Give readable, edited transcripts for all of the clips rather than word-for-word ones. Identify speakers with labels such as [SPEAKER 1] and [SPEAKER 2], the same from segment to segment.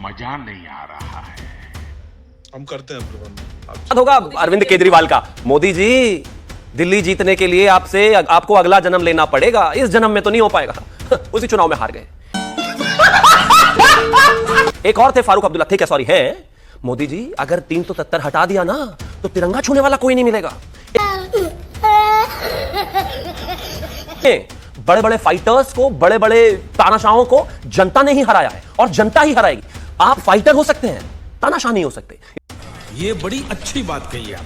[SPEAKER 1] मजा नहीं आ रहा है।
[SPEAKER 2] हम करते हैं प्रबंध।
[SPEAKER 3] याद होगा अरविंद केजरीवाल का, मोदी जी दिल्ली जीतने के लिए आपको अगला जन्म लेना पड़ेगा, इस जन्म में तो नहीं हो पाएगा। उसी चुनाव में हार गए। एक और थे फारूक अब्दुल्ला, थे क्या, सॉरी, है, मोदी जी अगर 370 हटा दिया ना तो तिरंगा छूने वाला कोई नहीं मिलेगा। बड़े बड़े फाइटर्स को, बड़े बड़े तानाशाहों को जनता ने ही हराया है और जनता ही हराएगी। आप फाइटर हो सकते हैं, तानाशाह नहीं हो सकते।
[SPEAKER 4] ये बड़ी अच्छी बात कही आप।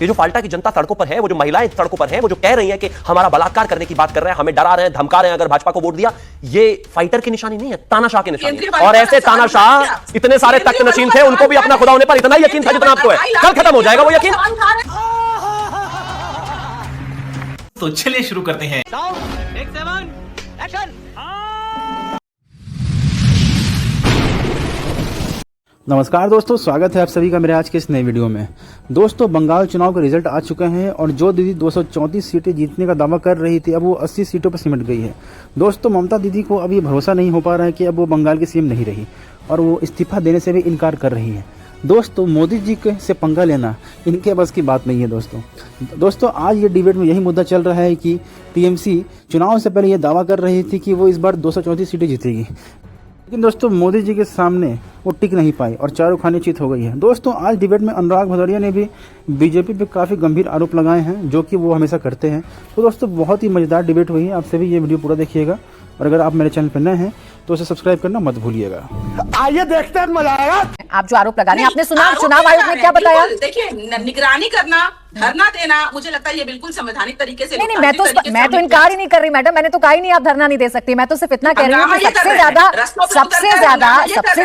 [SPEAKER 3] ये जो फाल्टा की जनता सड़कों पर है, वो जो महिलाएं सड़कों पर हैं, वो जो कह रही हैं कि हमारा बलात्कार करने की बात कर रहे हैं, हमें डरा रहे हैं, धमका रहे हैं अगर भाजपा को वोट दिया, ये फाइटर की निशानी नहीं है, तानाशाह की निशानी है। और ऐसे तानाशाह इतने सारे तख्त नशीन थे, उनको भी अपना खुदा होने पर इतना यकीन था जितना आपको है। कल खत्म हो जाएगा वो यकीन।
[SPEAKER 4] तो चलिए शुरू करते हैं।
[SPEAKER 5] नमस्कार दोस्तों, स्वागत है आप सभी का मेरे आज के इस नए वीडियो में। दोस्तों, बंगाल चुनाव के रिजल्ट आ चुके हैं और जो दीदी 234 सीटें जीतने का दावा कर रही थी, अब वो 80 सीटों पर सिमट गई है। दोस्तों, ममता दीदी को अब ये भरोसा नहीं हो पा रहा है कि अब वो बंगाल की सीएम नहीं रही और वो इस्तीफा देने से भी इनकार कर रही है। दोस्तों, मोदी जी से पंगा लेना इनके बस की बात नहीं है। दोस्तों आज ये डिबेट में यही मुद्दा चल रहा है कि टीएमसी चुनाव से पहले ये दावा कर रही थी कि वो इस बार 234 सीटें जीतेगी, लेकिन दोस्तों मोदी जी के सामने वो टिक नहीं पाई और चारों खाने चित हो गई है। दोस्तों, आज डिबेट में अनुराग भदौरिया ने भी बीजेपी पे काफ़ी गंभीर आरोप लगाए हैं, जो कि वो हमेशा करते हैं। तो दोस्तों, बहुत ही मज़ेदार डिबेट हुई है। आप सभी ये वीडियो पूरा देखिएगा और अगर आप मेरे चैनल पर नए हैं तो उसे सब्सक्राइब करना मत भूलिएगा।
[SPEAKER 6] आइए देखते हैं, मजा आएगा।
[SPEAKER 7] आप जो आरोप लगा रहे हैं, आपने सुना चुनाव आयोग ने क्या बताया?
[SPEAKER 8] देखिए, निगरानी करना, धरना देना, मुझे लगता है ये बिल्कुल संवैधानिक तरीके से।
[SPEAKER 7] नहीं, मैं तो इनकार ही नहीं कर रही मैडम, मैंने तो कहा ही नहीं आप धरना नहीं दे सकती। मैं तो सिर्फ इतना कह रही हूँ कि सबसे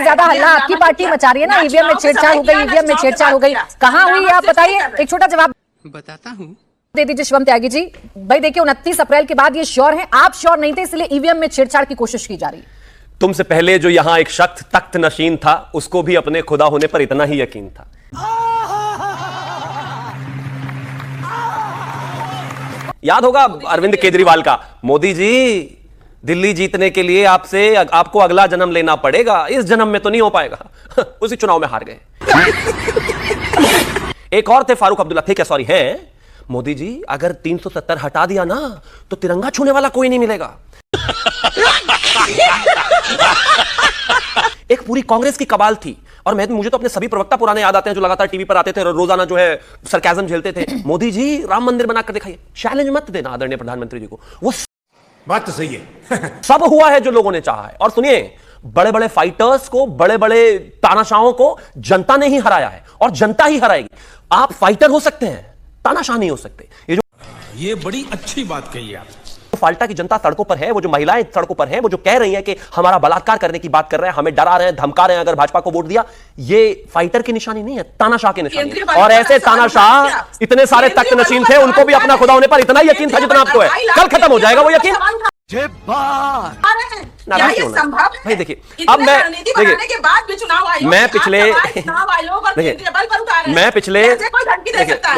[SPEAKER 7] ज्यादा हल्ला आपकी पार्टी मचा रही है ना। ईवीएम में छेड़छाड़ हो गई, ईवीएम में छेड़छाड़ हो गई, कहाँ हुई आप बताइए? एक छोटा जवाब
[SPEAKER 4] बताता हूँ,
[SPEAKER 7] दे दीजिए शिवम त्यागी जी। भाई देखिए, 29 अप्रैल के बाद ये श्योर है, आप श्योर नहीं थे, इसलिए ईवीएम में छेड़छाड़ की कोशिश की जा रही है।
[SPEAKER 3] तुमसे पहले जो यहां एक शख्स तख्त नशीन था, उसको भी अपने खुदा होने पर इतना ही यकीन था। याद होगा अरविंद केजरीवाल का, मोदी जी दिल्ली जीतने के लिए आपको अगला जन्म लेना पड़ेगा, इस जन्म में तो नहीं हो पाएगा। उसी चुनाव में हार गए। एक और थे फारूक अब्दुल्ला, थे क्या, सॉरी, है, मोदी जी अगर 370 हटा दिया ना तो तिरंगा छूने वाला कोई नहीं मिलेगा। एक पूरी कांग्रेस की कबाल थी और मुझे तो अपने सभी प्रवक्ता पुराने याद आते हैं जो लगातार टीवी पर आते थे और रोजाना जो है सरकाज़म झेलते थे। मोदी जी राम मंदिर बनाकर दिखाइए, चैलेंज मत देना आदरणीय प्रधानमंत्री जी को। वो
[SPEAKER 4] बात तो सही है।
[SPEAKER 3] सब हुआ है जो लोगों ने चाहा है। और सुनिए, बड़े बड़े फाइटर्स को, बड़े बड़े तानाशाहों को जनता ने ही हराया है और जनता ही हराएगी। आप फाइटर हो सकते हैं, तानाशाह नहीं हो सकते।
[SPEAKER 4] ये बड़ी अच्छी बात कही आप।
[SPEAKER 3] फाल्टा की जनता सड़कों पर है, वो जो महिलाएं सड़कों पर हैं, वो जो कह रही हैं कि हमारा बलात्कार करने की बात कर रहे हैं, हमें डरा रहे हैं, धमका रहे हैं अगर भाजपा को वोट दिया, ये फाइटर की निशानी नहीं है, तानाशाह की निशानी है। और ऐसे तानाशाह इतने सारे तख्त नशीन थे, उनको भी अपना खुदा होने पर इतना यकीन था जितना आपको है। कल खत्म हो जाएगा वो यकीन। भाई देखिए, अब मैं पिछले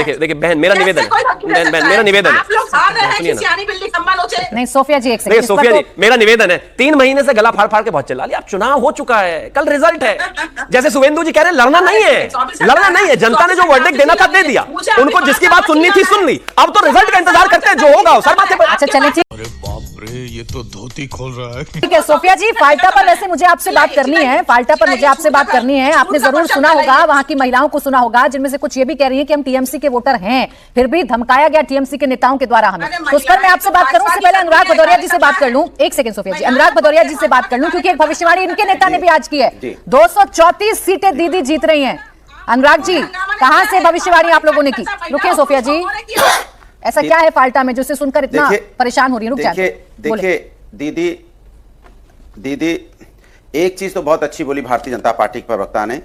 [SPEAKER 3] देखिए बहन, मेरा निवेदन
[SPEAKER 7] नहीं, सोफिया जी,
[SPEAKER 3] नहीं सोफिया जी, मेरा निवेदन है, 3 महीने से गला फाड़ फाड़ के बहुत चिल्ला लिया। अब चुनाव हो चुका है, कल रिजल्ट है। जैसे शुभेंदु जी कह रहे हैं, लड़ना नहीं है, जनता ने जो वर्डिक्ट देना था दे दिया, उनको जिसकी बात सुननी थी सुन ली। अब तो रिजल्ट का इंतजार करते हैं, जो होगा सर बातें।
[SPEAKER 7] अच्छा चलिए,
[SPEAKER 2] अरे बाप रे, ये तो धोती खोल रहा है।
[SPEAKER 7] ठीक है सोफिया जी, फाल्टा पर वैसे मुझे आपसे बात करनी है, आपने जरूर सुना होगा, वहां की महिलाओं को सुना होगा, जिनमें से कुछ ये भी कह रही हैं कि हम टीएमसी के वोटर हैं, फिर भी धमकाया गया टीएमसी के नेताओं के द्वारा हमें। तो उस पर मैं आपसे बात करूं, उससे पहले अनुराग भदौरिया जी से बात कर लूं। एक सेकंड सोफिया जी, अनुराग भदौरिया जी से बात कर लूं, क्योंकि एक भविष्यवाणी इनके नेता ने भी आज की है। 234 सीटें दीदी जीत रही हैं। अनुराग जी, कहां से भविष्यवाणी आप लोगों ने की? रुकिए सोफिया जी, ऐसा क्या है फाल्टा में जिससे सुनकर इतना परेशान हो रही है? रुक जाइए।
[SPEAKER 9] देखिए दीदी एक चीज तो बहुत अच्छी बोली भारतीय जनता पार्टी के प्रवक्ता ने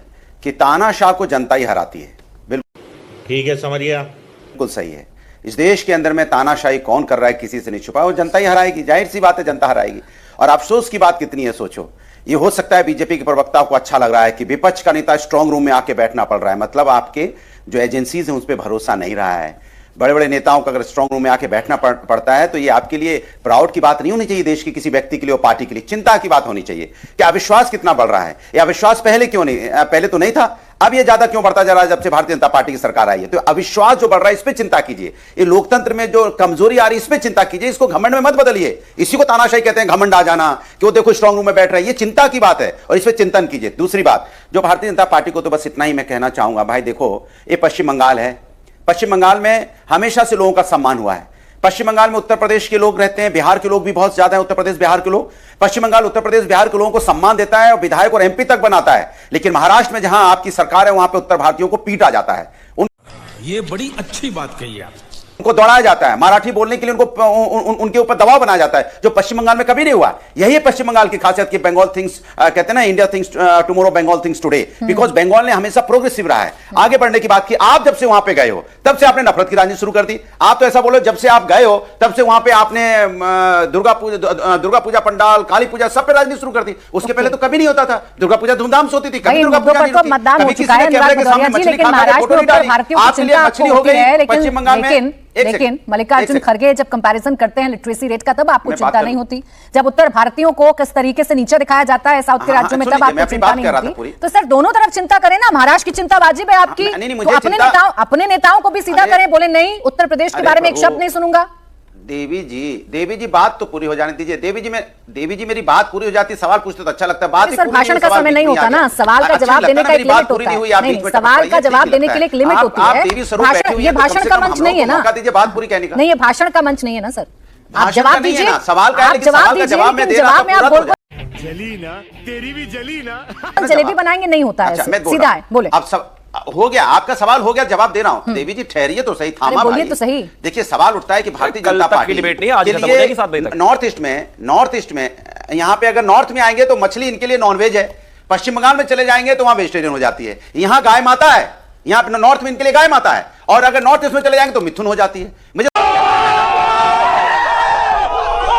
[SPEAKER 9] कि तानाशाह को जनता ही हराती है। बिल्कुल
[SPEAKER 4] ठीक है, समझ गया,
[SPEAKER 9] बिल्कुल सही है। इस देश के अंदर में तानाशाही कौन कर रहा है, किसी से नहीं छुपा, वो जनता ही हराएगी, जाहिर सी बात है, जनता हराएगी। और अफसोस की बात कितनी है सोचो, ये हो सकता है बीजेपी के प्रवक्ता को अच्छा लग रहा है कि विपक्ष का नेता स्ट्रांग रूम में आके बैठना पड़ रहा है, मतलब आपके जो एजेंसीज हैं उस पर भरोसा नहीं रहा है। बड़े बड़े नेताओं का अगर स्ट्रांग रूम में आके बैठना पड़ता है तो ये आपके लिए प्राउड की बात नहीं होनी चाहिए, देश के किसी व्यक्ति के लिए और पार्टी के लिए चिंता की बात होनी चाहिए कि अविश्वास कितना बढ़ रहा है। यह अविश्वास पहले क्यों नहीं, पहले तो नहीं था, अब ये ज्यादा क्यों बढ़ता जा रहा है जब से भारतीय जनता पार्टी की सरकार आई है। तो अविश्वास जो बढ़ रहा है इस पे चिंता कीजिए, ये लोकतंत्र में जो कमजोरी आ रही है इस पे चिंता कीजिए, इसको घमंड में मत बदलिए। इसी को तानाशाही कहते हैं, घमंड आ जाना कि वो देखो स्ट्रांग रूम में बैठ रहा है, ये चिंता की बात है और इस पे चिंतन कीजिए। दूसरी बात, जो भारतीय जनता पार्टी को तो बस इतना ही मैं कहना चाहूंगा, भाई देखो ये पश्चिम बंगाल है, पश्चिम बंगाल में हमेशा से लोगों का सम्मान हुआ है। पश्चिम बंगाल में उत्तर प्रदेश के लोग रहते हैं, बिहार के लोग भी बहुत ज्यादा है, उत्तर प्रदेश बिहार के लोग। पश्चिम बंगाल उत्तर प्रदेश बिहार के लोगों को सम्मान देता है और विधायक और एमपी तक बनाता है। लेकिन महाराष्ट्र में जहां आपकी सरकार है वहां पे उत्तर भारतीयों को पीटा जाता है,
[SPEAKER 4] ये बड़ी अच्छी बात कही आप।
[SPEAKER 9] उनको दौड़ाया जाता है, मराठी बोलने के लिए उनके ऊपर दबाव बनाया जाता है, जो पश्चिम बंगाल में कभी नहीं हुआ। यही है पश्चिम बंगाल की खासियत कि बंगाल थिंग्स कहते हैं ना, India thinks tomorrow, Bengal thinks today, because Bengal ने हमेशा प्रोग्रेसिव रहा है, आगे बढ़ने की बात की। आप जब से वहां पे गए हो तब से आपने नफरत की राजनीति शुरू कर दी। आप तो ऐसा बोलो जब से आप गए हो तब से वहां पे आपने दुर्गा पूजा पंडाल, काली पूजा सब पे राजनीति शुरू कर दी। उसके पहले तो कभी नहीं होता था, दुर्गा पूजा धूमधाम से होती थी, कभी दुर्गा पूजा नहीं होती, कभी किसी ने कैमरे के सामने मछली खाता है फोटो नहीं डाली। आपके लिए मछली हो गई पश्चिम बंगाल में।
[SPEAKER 7] लेकिन मल्लिकार्जुन खड़गे जब कंपैरिजन करते हैं लिटरेसी रेट का तब आपको चिंता नहीं होती, जब उत्तर भारतीयों को किस तरीके से नीचे दिखाया जाता है साउथ के राज्यों में तब आपको चिंता नहीं होती। तो सर दोनों तरफ चिंता करें ना, महाराष्ट्र की चिंता वाजिब है आपकी, तो अपने नेताओं को भी सीधा करें, बोले नहीं उत्तर प्रदेश के बारे में एक शब्द नहीं सुनूंगा।
[SPEAKER 9] देवी जी बात तो पूरी हो जाने दीजिए। देवी जी मेरी बात पूरी हो जाती, सवाल पूछते तो अच्छा लगता है। बात
[SPEAKER 7] सर भाषण का समय नहीं होता ना, सवाल का जवाब देने का एक लिमिट होता है। नहीं, सवाल का जवाब देने के लिए एक लिमिट होती है। ये भाषण का मंच नहीं है ना,
[SPEAKER 9] बात पूरी कहने का
[SPEAKER 7] नहीं, ये भाषण का मंच नहीं है ना सर। आप जवाब दीजिए,
[SPEAKER 9] सवाल का जवाब में
[SPEAKER 7] जवाब में आप बोल
[SPEAKER 6] जली ना, तेरी भी जली ना,
[SPEAKER 7] जलेबी बनाएंगे नहीं होता है, सीधा है, बोले।
[SPEAKER 9] अब सब हो गया, आपका सवाल हो गया, जवाब दे रहा हूं। देवी जी ठहरिए तो सही, थामा
[SPEAKER 7] बोलिए तो सही।
[SPEAKER 9] देखिए सवाल उठता है कि भारतीय जनता पार्टी
[SPEAKER 3] डिबेट नहीं, आज खत्म हो जाएगी 7 बजे तक।
[SPEAKER 9] नॉर्थ ईस्ट में यहां पे अगर नॉर्थ में आएंगे तो मछली इनके लिए नॉनवेज है, पश्चिम बंगाल में चले जाएंगे तो वहां वेजिटेरियन हो जाती है। यहां गाय माता है, यहां नॉर्थ में इनके लिए गाय माता है, और अगर नॉर्थ ईस्ट में चले जाएंगे तो मिथुन हो जाती है। मुझे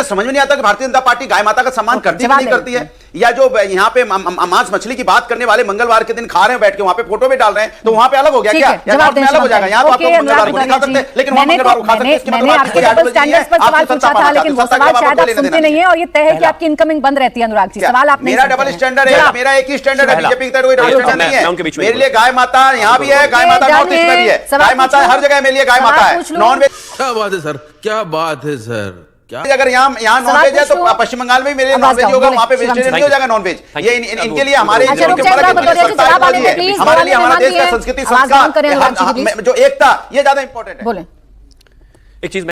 [SPEAKER 9] समझ में नहीं आता कि भारतीय जनता पार्टी गाय माता का सम्मान करती है नहीं करती है, या जो यहाँ पे मांस मछली की बात करने वाले मंगलवार के दिन खा रहे हैं बैठ के, वहां पे फोटो भी डाल रहे हैं, तो वहां पे अलग हो गया क्या? या नॉर्थ में अलग हो जाएगा? यहाँ तो आप लोग मंगलवार को नहीं खा सकते, लेकिन वहां मंगलवार को खा सकते हैं। इसकी मतलब आपकी डबल स्टैंडर्ड्स पर सवाल पूछा था, लेकिन वो सवाल शायद आप सुनते नहीं है, और ये तय है कि आपकी इनकमिंग बंद रहती है। अनुराग जी सवाल आप, मेरा डबल स्टैंडर्ड है, मेरा एक ही स्टैंडर्ड है, बीजेपी की तरह कोई डबल स्टैंडर्ड नहीं है। मेरे लिए गाय माता यहाँ भी है, गाय माता नॉर्थ ईस्ट में भी है, गाय माता हर जगह मेरे लिए गाय माता है। नॉनवेज
[SPEAKER 2] क्या बात है सर, क्या बात है सर,
[SPEAKER 9] अगर यहाँ नॉनवेज है तो पश्चिम बंगाल में मेरे नॉनवेज होगा, वहां पे वेजिटेरियन नहीं हो जाएगा नॉनवेज। ये इनके लिए हमारे हमारे लिए हमारा देश का संस्कृति संस्कार जो एकता ये ज्यादा इंपॉर्टेंट है।
[SPEAKER 7] बोले
[SPEAKER 3] एक चीज